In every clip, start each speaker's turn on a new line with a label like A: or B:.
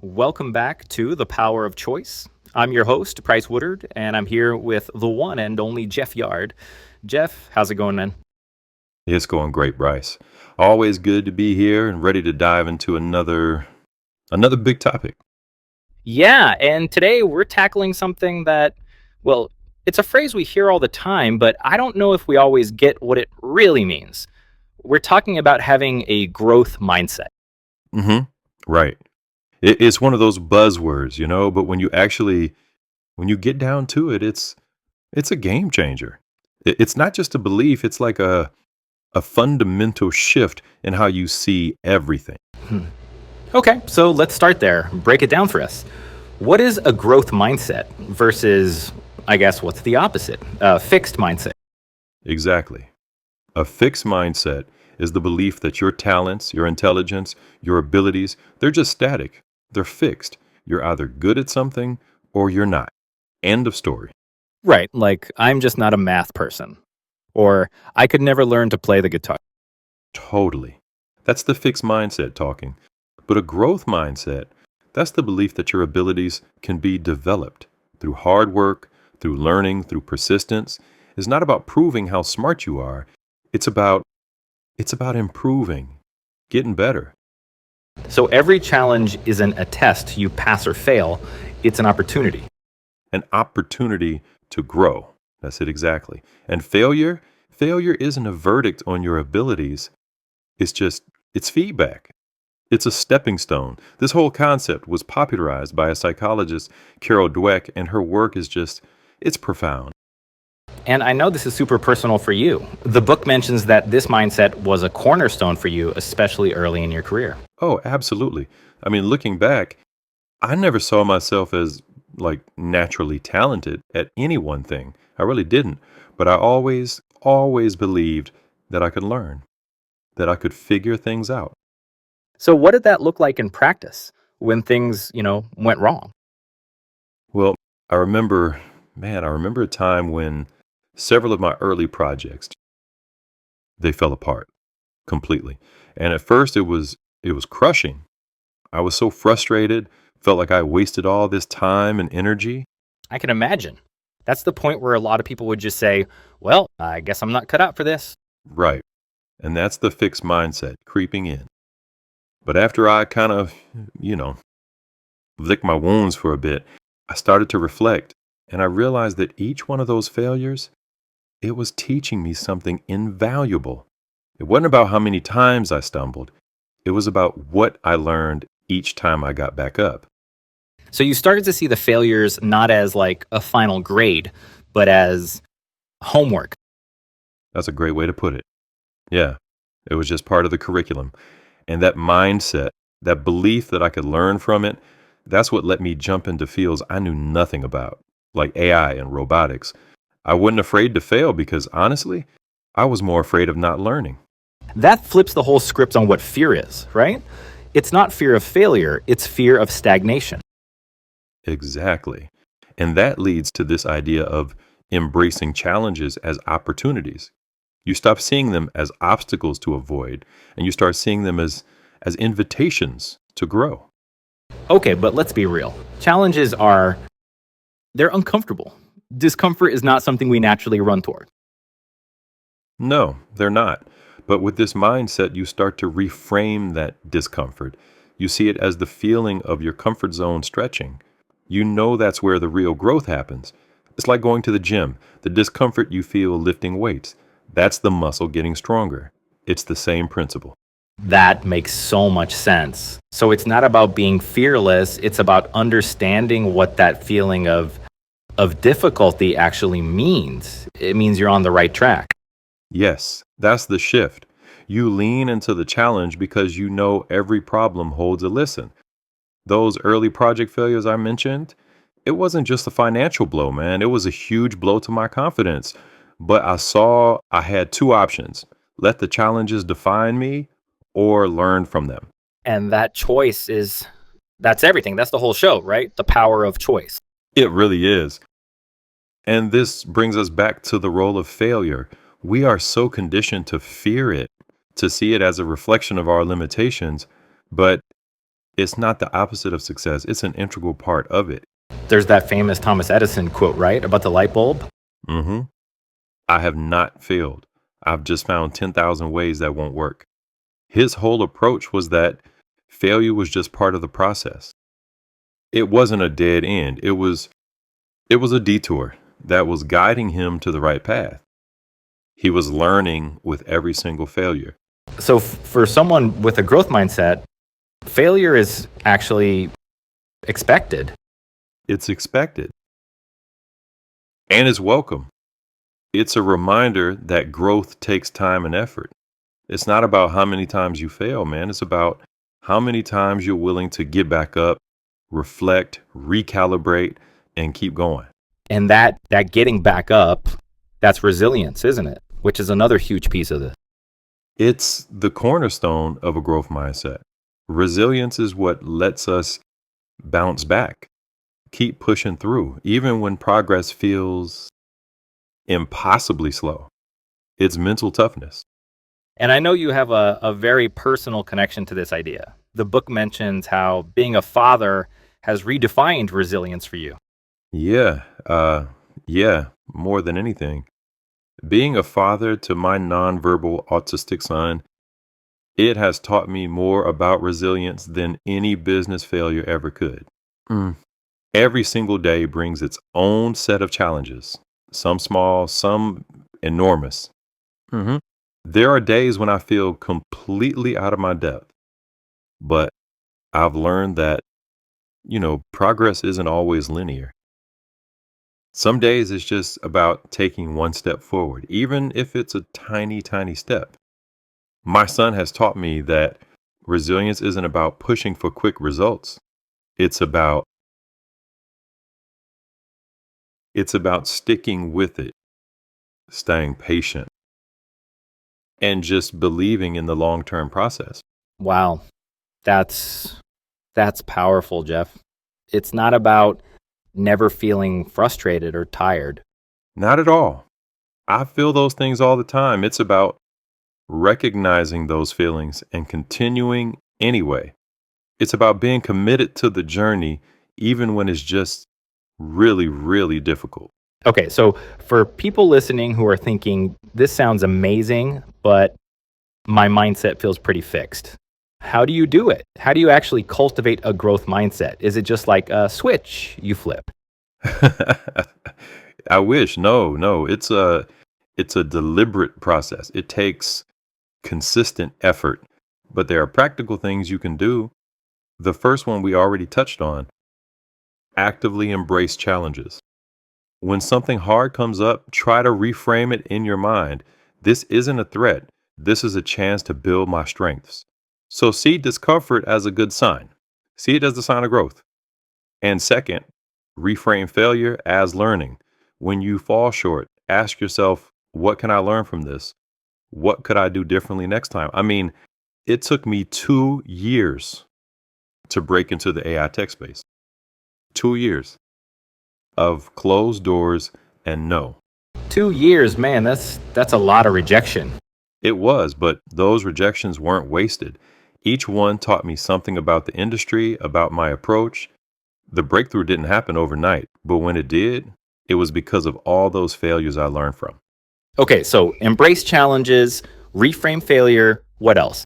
A: Welcome back to The Power of Choice. I'm your host, Brice Woodard, and I'm here with the one and only Jeff Yard. Jeff, how's it going, man?
B: It's going great, Brice. Always good to be here and ready to dive into another big topic.
A: Yeah, and today we're tackling something that, well, it's a phrase we hear all the time, but I don't know if we always get what it really means. We're talking about having a growth mindset.
B: Mm-hmm. Right. It's one of those buzzwords, but when you get down to it, it's a game changer. It's not just a belief, it's like a fundamental shift in how you see everything.
A: Hmm. Okay, so let's start there. Break it down for us. What is a growth mindset versus, I guess, what's the opposite? A fixed mindset.
B: Exactly. A fixed mindset is the belief that your talents, your intelligence, your abilities, they're just static. They're fixed. You're either good at something or you're not. End of story.
A: Right, like I'm just not a math person. Or I could never learn to play the guitar.
B: Totally. That's the fixed mindset talking. But a growth mindset, that's the belief that your abilities can be developed through hard work, through learning, through persistence. It's not about proving how smart you are. It's about it's about improving, getting better.
A: So every challenge isn't a test you pass or fail, it's an opportunity.
B: An opportunity to grow. That's it exactly. And failure isn't a verdict on your abilities. It's feedback. It's a stepping stone. This whole concept was popularized by a psychologist, Carol Dweck, and her work it's profound.
A: And I know this is super personal for you. The book mentions that this mindset was a cornerstone for you, especially early in your career.
B: Oh, absolutely. I mean, looking back, I never saw myself as like naturally talented at any one thing. I really didn't. But I always believed that I could learn, that I could figure things out.
A: So what did that look like in practice when things, went wrong?
B: Well, I remember, I remember a time when several of my early projects, they fell apart completely. And at first it was crushing. I was so frustrated, felt like I wasted all this time and energy.
A: I can imagine. That's the point where a lot of people would just say, well, I guess I'm not cut out for this.
B: Right. And that's the fixed mindset creeping in. But after I kind of, you know, licked my wounds for a bit, I started to reflect and I realized that each one of those failures, it was teaching me something invaluable. It wasn't about how many times I stumbled. It was about what I learned each time I got back up.
A: So you started to see the failures not as like a final grade, but as homework.
B: That's a great way to put it. Yeah, it was just part of the curriculum. And that mindset, that belief that I could learn from it, that's what let me jump into fields I knew nothing about, like AI and robotics. I wasn't afraid to fail because honestly, I was more afraid of not learning.
A: That flips the whole script on what fear is, right? It's not fear of failure, it's fear of stagnation.
B: Exactly. And that leads to this idea of embracing challenges as opportunities. You stop seeing them as obstacles to avoid, and you start seeing them as invitations to grow.
A: Okay, but let's be real. Challenges are, they're uncomfortable. Discomfort is not something we naturally run toward.
B: No, they're not. But with this mindset, you start to reframe that discomfort. You see it as the feeling of your comfort zone stretching. You know that's where the real growth happens. It's like going to the gym. The discomfort you feel lifting weights, that's the muscle getting stronger. It's the same principle.
A: That makes so much sense. So it's not about being fearless, it's about understanding what that feeling of difficulty actually means. It means you're on the right track.
B: Yes, that's the shift. You lean into the challenge because you know every problem holds a lesson. Those early project failures I mentioned, it wasn't just a financial blow, man. It was a huge blow to my confidence. But I saw I had two options: let the challenges define me or learn from them.
A: And that choice is that's everything. That's the whole show, right? The power of choice.
B: It really is. And this brings us back to the role of failure. We are so conditioned to fear it, to see it as a reflection of our limitations. But It's not the opposite of success, it's an integral part of it.
A: There's that famous Thomas Edison quote, right? About the light bulb.
B: hmm I have not failed. I've just found 10,000 ways that won't work. His whole approach was that failure was just part of the process. It wasn't a dead end. It was a detour that was guiding him to the right path. He was learning with every single failure.
A: So for someone with a growth mindset, failure is actually expected.
B: It's expected and it's welcome. It's a reminder that growth takes time and effort. It's not about how many times you fail, man. It's about how many times you're willing to get back up, reflect, recalibrate, and keep going.
A: And that getting back up, that's resilience, isn't it? Which is another huge piece of this.
B: It's the cornerstone of a growth mindset. Resilience is what lets us bounce back, keep pushing through, even when progress feels impossibly slow. It's mental toughness.
A: And I know you have a very personal connection to this idea. The book mentions how being a father has redefined resilience for you.
B: Yeah, yeah, more than anything. Being a father to my nonverbal autistic son, it has taught me more about resilience than any business failure ever could. Mm. Every single day brings its own set of challenges, some small, some enormous. hmm There are days when I feel completely out of my depth, but I've learned that, progress isn't always linear. Some days it's just about taking one step forward, even if it's a tiny, tiny step. My son has taught me that resilience isn't about pushing for quick results. It's about it's about sticking with it, staying patient, and just believing in the long-term process.
A: Wow. That's powerful, Jeff. It's not about never feeling frustrated or tired.
B: Not at all. I feel those things all the time. It's about recognizing those feelings and continuing anyway. It's about being committed to the journey, even when it's just really, really difficult.
A: Okay, so for people listening who are thinking, this sounds amazing, but my mindset feels pretty fixed. How do you do it? How do you actually cultivate a growth mindset? Is it just like a switch you flip?
B: I wish. No. It's a deliberate process. It takes consistent effort, but there are practical things you can do. The first one we already touched on, actively embrace challenges. When something hard comes up, try to reframe it in your mind. This isn't a threat. This is a chance to build my strengths. So see discomfort as a good sign. See it as a sign of growth. And second, reframe failure as learning. When you fall short, ask yourself, what can I learn from this? What could I do differently next time? I mean, it took me 2 years to break into the AI tech space. 2 years of closed doors and no.
A: 2 years, man, that's a lot of rejection.
B: It was, but those rejections weren't wasted. Each one taught me something about the industry, about my approach. The breakthrough didn't happen overnight, but when it did, it was because of all those failures I learned from.
A: Okay, so embrace challenges, reframe failure. What else?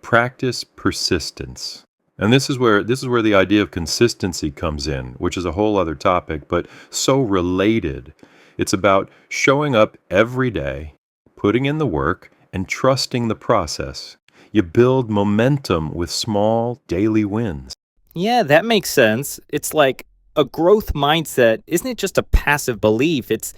B: Practice persistence. And this is where the idea of consistency comes in, which is a whole other topic, but so related. It's about showing up every day, putting in the work, and trusting the process. You build momentum with small daily wins.
A: Yeah, that makes sense. It's like a growth mindset isn't it just a passive belief? It's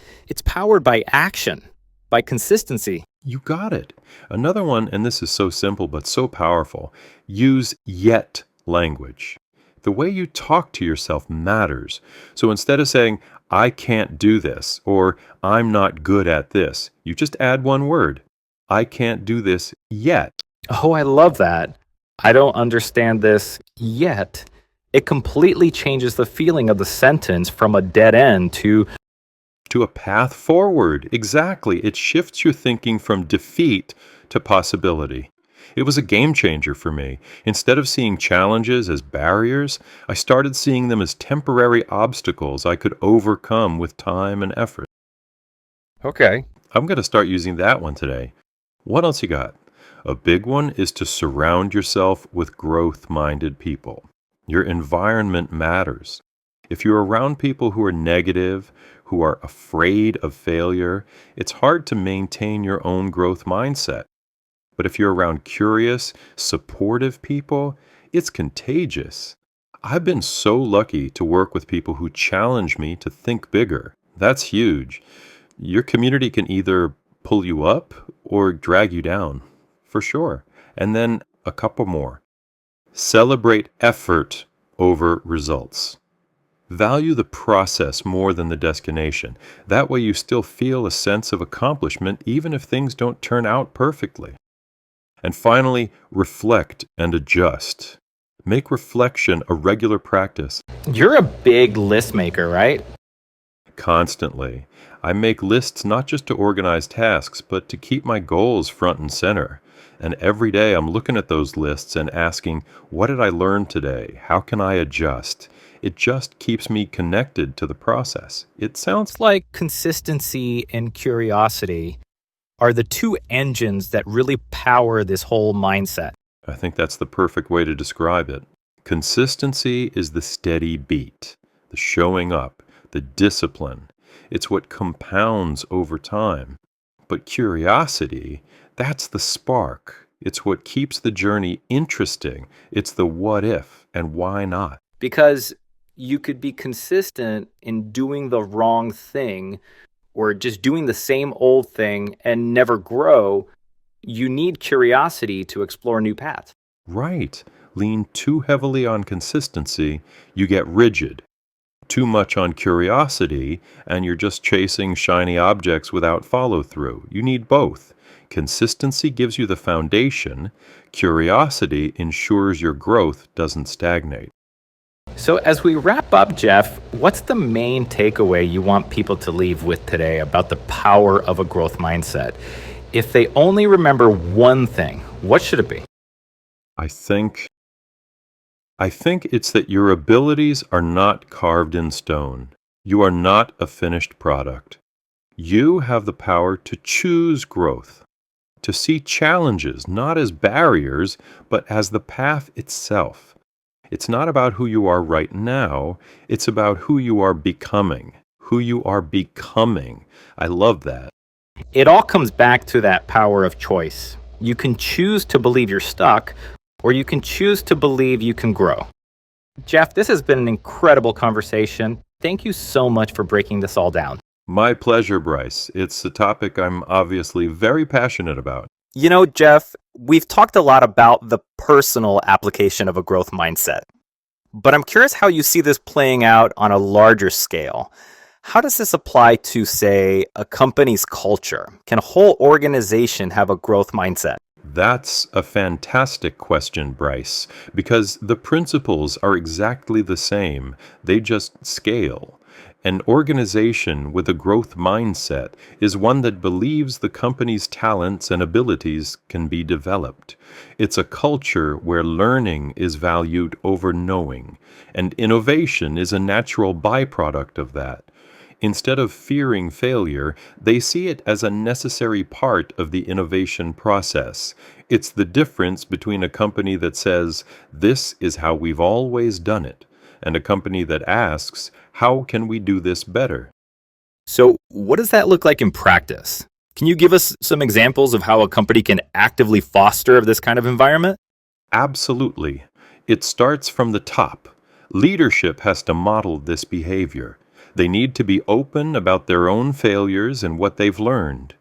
A: powered by action, by consistency.
B: You got it. Another one, and this is so simple but so powerful, use yet language. The way you talk to yourself matters. So instead of saying, I can't do this, or I'm not good at this, you just add one word. I can't do this yet.
A: Oh, I love that. I don't understand this yet. It completely changes the feeling of the sentence from a dead end
B: To a path forward. Exactly. It shifts your thinking from defeat to possibility. It was a game changer for me. Instead of seeing challenges as barriers, I started seeing them as temporary obstacles I could overcome with time and effort.
A: Okay.
B: I'm going to start using that one today. What else you got? A big one is to surround yourself with growth minded people. Your environment matters. If you're around people who are negative, who are afraid of failure, it's hard to maintain your own growth mindset. But if you're around curious, supportive people, it's contagious. I've been so lucky to work with people who challenge me to think bigger. That's huge. Your community can either pull you up or drag you down, for sure. And then a couple more. Celebrate effort over results. Value the process more than the destination. That way you still feel a sense of accomplishment even if things don't turn out perfectly. And finally, reflect and adjust. Make reflection a regular practice.
A: You're a big list maker, right?
B: Constantly. I make lists not just to organize tasks, but to keep my goals front and center. And every day I'm looking at those lists and asking, what did I learn today? How can I adjust? It just keeps me connected to the process. It sounds
A: It's like consistency and curiosity are the two engines that really power this whole mindset.
B: I think that's the perfect way to describe it. Consistency is the steady beat, the showing up, the discipline. It's what compounds over time. But curiosity, that's the spark. It's what keeps the journey interesting. It's the what if and why not.
A: Because you could be consistent in doing the wrong thing or just doing the same old thing and never grow. You need curiosity to explore new paths.
B: Right. Lean too heavily on consistency, you get rigid. Too much on curiosity, and you're just chasing shiny objects without follow through. You need both. Consistency gives you the foundation, curiosity ensures your growth doesn't stagnate.
A: So, as we wrap up, Jeff, what's the main takeaway you want people to leave with today about the power of a growth mindset? If they only remember one thing, what should it be?
B: I think it's that your abilities are not carved in stone. You are not a finished product. You have the power to choose growth, to see challenges not as barriers, but as the path itself. It's not about who you are right now, it's about who you are becoming. Who you are becoming. I love that.
A: It all comes back to that power of choice. You can choose to believe you're stuck, or you can choose to believe you can grow. Jeff, this has been an incredible conversation. Thank you so much for breaking this all down.
B: My pleasure, Brice. It's a topic I'm obviously very passionate about.
A: You know, Jeff, we've talked a lot about the personal application of a growth mindset, but I'm curious how you see this playing out on a larger scale. How does this apply to, say, a company's culture? Can a whole organization have a growth mindset?
B: That's a fantastic question, Brice, because the principles are exactly the same. They just scale. An organization with a growth mindset is one that believes the company's talents and abilities can be developed. It's a culture where learning is valued over knowing, and innovation is a natural byproduct of that. Instead of fearing failure, they see it as a necessary part of the innovation process. It's the difference between a company that says, "This is how we've always done it," and a company that asks, "How can we do this better?"
A: So, what does that look like in practice? Can you give us some examples of how a company can actively foster this kind of environment?
B: Absolutely. It starts from the top. Leadership has to model this behavior. They need to be open about their own failures and what they've learned.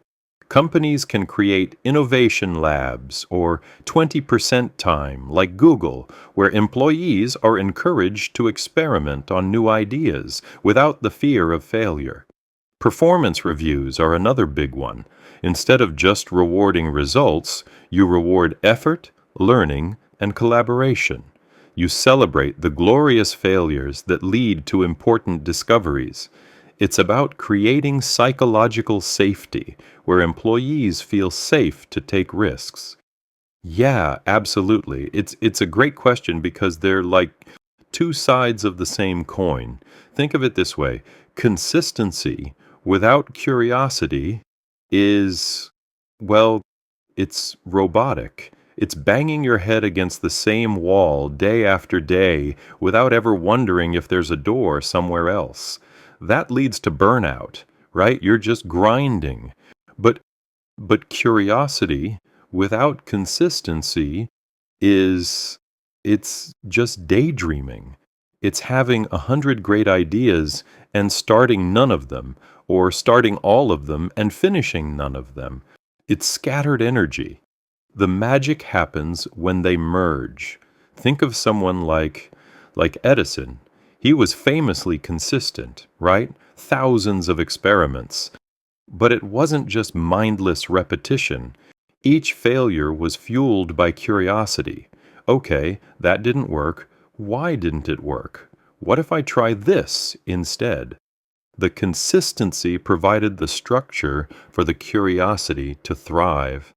B: Companies can create innovation labs or 20% time, like Google, where employees are encouraged to experiment on new ideas without the fear of failure. Performance reviews are another big one. Instead of just rewarding results, you reward effort, learning, and collaboration. You celebrate the glorious failures that lead to important discoveries. It's about creating psychological safety, where employees feel safe to take risks. Yeah, absolutely. It's a great question because they're like two sides of the same coin. Think of it this way. Consistency without curiosity is, well, it's robotic. It's banging your head against the same wall day after day without ever wondering if there's a door somewhere else. That leads to burnout, right? You're just grinding. But but curiosity without consistency is it's just daydreaming. It's having 100 great ideas and starting none of them, or starting all of them and finishing none of them. It's scattered energy. The magic happens when they merge. Think of someone like Edison. He was famously consistent, right? Thousands of experiments. But it wasn't just mindless repetition. Each failure was fueled by curiosity. Okay, that didn't work. Why didn't it work? What if I try this instead? The consistency provided the structure for the curiosity to thrive.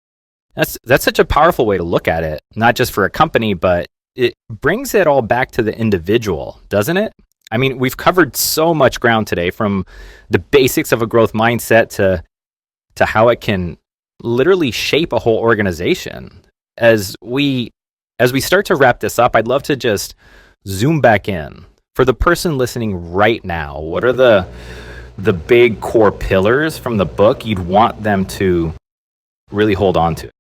A: That's such a powerful way to look at it, not just for a company, but it brings it all back to the individual, doesn't it? I mean, we've covered so much ground today, from the basics of a growth mindset to how it can literally shape a whole organization. As we start to wrap this up, I'd love to just zoom back in. For the person listening right now, what are the big core pillars from the book you'd want them to really hold on to?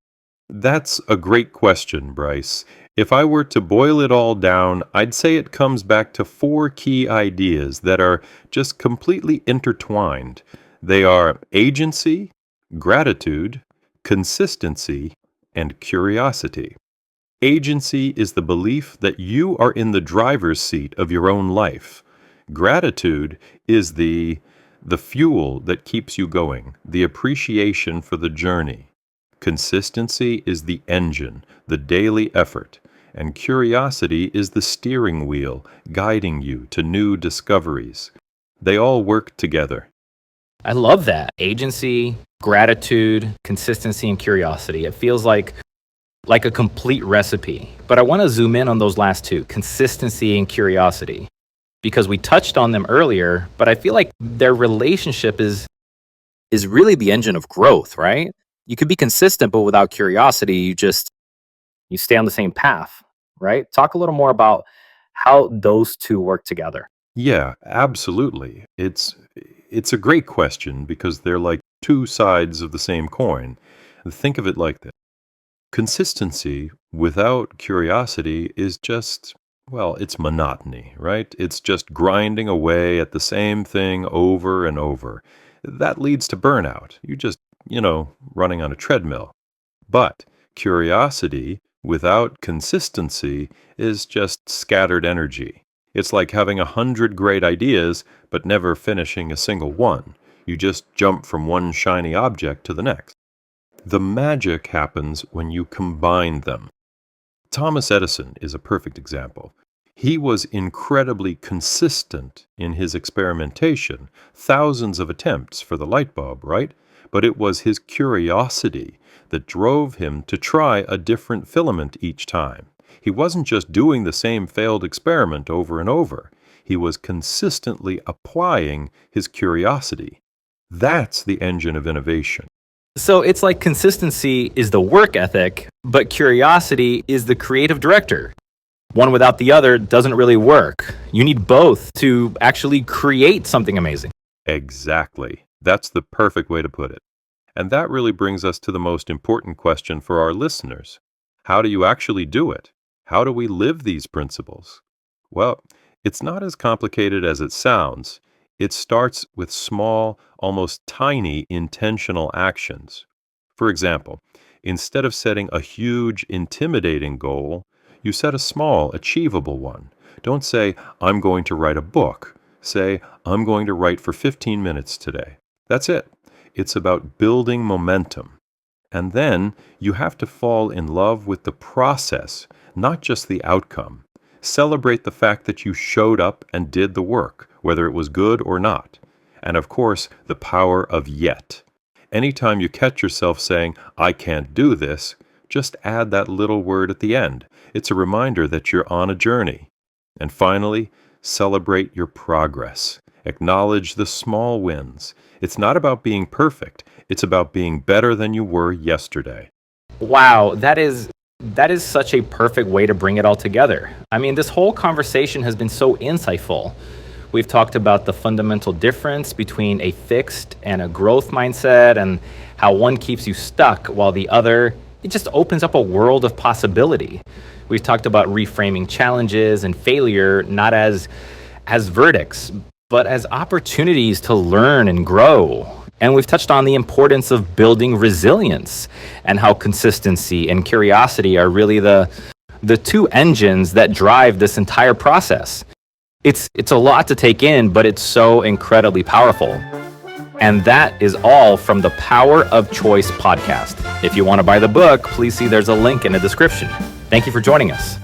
B: That's a great question, Bryce. If I were to boil it all down, I'd say it comes back to four key ideas that are just completely intertwined. They are agency, gratitude, consistency, and curiosity. Agency is the belief that you are in the driver's seat of your own life. Gratitude is the fuel that keeps you going, the appreciation for the journey. Consistency is the engine, the daily effort, and curiosity is the steering wheel guiding you to new discoveries. They all work together.
A: I love that. Agency, gratitude, consistency, and curiosity. It feels like a complete recipe. But I want to zoom in on those last two, consistency and curiosity, because we touched on them earlier, but I feel like their relationship is really the engine of growth, right? You could be consistent, but without curiosity, you stay on the same path, right? Talk a little more about how those two work together.
B: Yeah, absolutely. It's a great question because they're like two sides of the same coin. Think of it like this. Consistency without curiosity is just, well, it's monotony, right? It's just grinding away at the same thing over and over. That leads to burnout. You just, running on a treadmill. But curiosity without consistency is just scattered energy. It's like having 100 great ideas, but never finishing a single one. You just jump from one shiny object to the next. The magic happens when you combine them. Thomas Edison is a perfect example. He was incredibly consistent in his experimentation, thousands of attempts for the light bulb, right? But it was his curiosity that drove him to try a different filament each time. He wasn't just doing the same failed experiment over and over. He was consistently applying his curiosity. That's the engine of innovation.
A: So it's like consistency is the work ethic, but curiosity is the creative director. One without the other doesn't really work. You need both to actually create something amazing.
B: Exactly. That's the perfect way to put it. And that really brings us to the most important question for our listeners. How do you actually do it? How do we live these principles? Well, it's not as complicated as it sounds. It starts with small, almost tiny intentional actions. For example, instead of setting a huge, intimidating goal, you set a small, achievable one. Don't say, I'm going to write a book. Say, I'm going to write for 15 minutes today. That's it. It's about building momentum. And then you have to fall in love with the process, not just the outcome. Celebrate the fact that you showed up and did the work, whether it was good or not. And of course, the power of yet. Anytime you catch yourself saying, I can't do this, just add that little word at the end. It's a reminder that you're on a journey. And finally, celebrate your progress. Acknowledge the small wins. It's not about being perfect. It's about being better than you were yesterday.
A: Wow, that is such a perfect way to bring it all together. I mean, this whole conversation has been so insightful. We've talked about the fundamental difference between a fixed and a growth mindset, and how one keeps you stuck while the other, it just opens up a world of possibility. We've talked about reframing challenges and failure not as verdicts, but as opportunities to learn and grow. And we've touched on the importance of building resilience, and how consistency and curiosity are really the two engines that drive this entire process. It's a lot to take in, but it's so incredibly powerful. And that is all from the Power of Choice podcast. If you want to buy the book, please see there's a link in the description. Thank you for joining us.